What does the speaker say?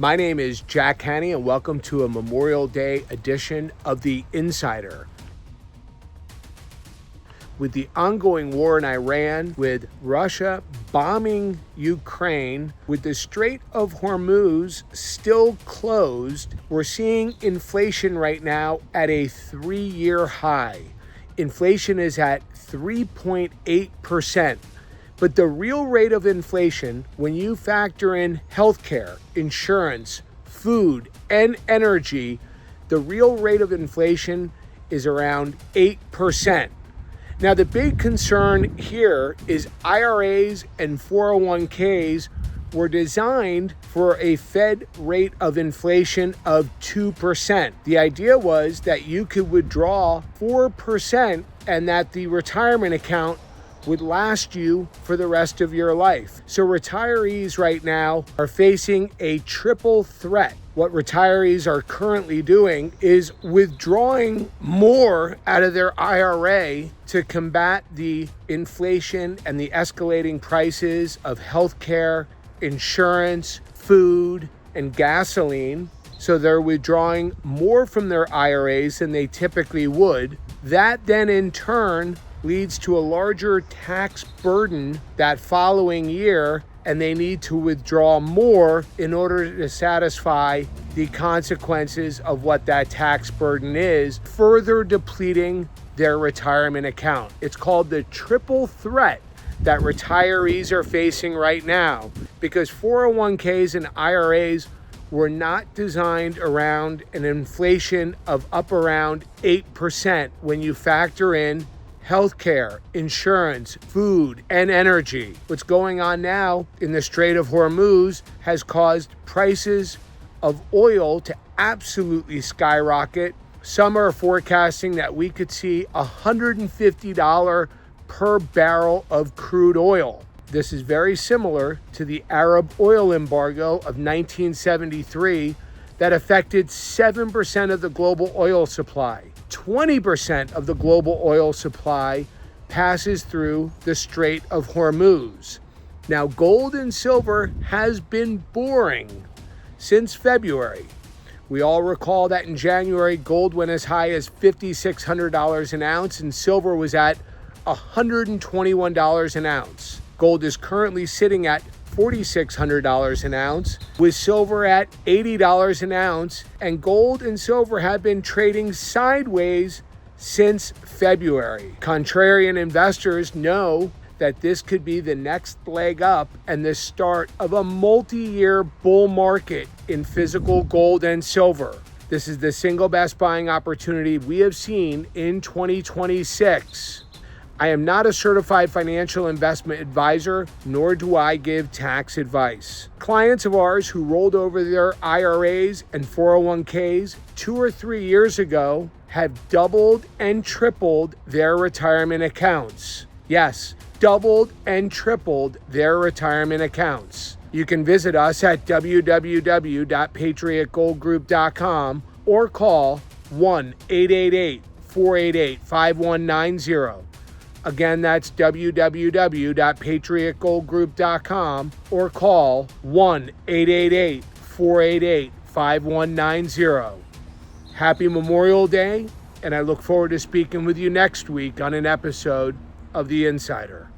My name is Jack Hanney, and welcome to a Memorial Day edition of The Insider. With the ongoing war in Iran, with Russia bombing Ukraine, with the Strait of Hormuz still closed, we're seeing inflation right now at a 3-year high. Inflation is at 3.8%. But the real rate of inflation, when you factor in healthcare, insurance, food, and energy, the real rate of inflation is around 8%. Now, the big concern here is IRAs and 401ks were designed for a Fed rate of inflation of 2%. The idea was that you could withdraw 4% and that the retirement account would last you for the rest of your life. So retirees right now are facing a triple threat. What retirees are currently doing is withdrawing more out of their IRA to combat the inflation and the escalating prices of healthcare, insurance, food, and gasoline. So they're withdrawing more from their IRAs than they typically would. That then in turn leads to a larger tax burden that following year, and they need to withdraw more in order to satisfy the consequences of what that tax burden is, further depleting their retirement account. It's called the triple threat that retirees are facing right now, because 401ks and IRAs were not designed around an inflation of up around 8% when you factor in healthcare, insurance, food, and energy. What's going on now in the Strait of Hormuz has caused prices of oil to absolutely skyrocket. Some are forecasting that we could see $150 per barrel of crude oil. This is very similar to the Arab oil embargo of 1973 that affected 7% of the global oil supply. 20% of the global oil supply passes through the Strait of Hormuz. Now, gold and silver has been boring since February. We all recall that in January, gold went as high as $5,600 an ounce and silver was at $121 an ounce. Gold is currently sitting at $4,600 an ounce, with silver at $80 an ounce, and gold and silver have been trading sideways since February. Contrarian investors know that this could be the next leg up and the start of a multi-year bull market in physical gold and silver. This is the single best buying opportunity we have seen in 2026. I am not a certified financial investment advisor, nor do I give tax advice. Clients of ours who rolled over their IRAs and 401ks 2 or 3 years ago have doubled and tripled their retirement accounts. Yes, doubled and tripled their retirement accounts. You can visit us at www.patriotgoldgroup.com or call 1-888-488-5190. Again, that's www.patriotgoldgroup.com or call 1-888-488-5190. Happy Memorial Day, and I look forward to speaking with you next week on an episode of The Insider.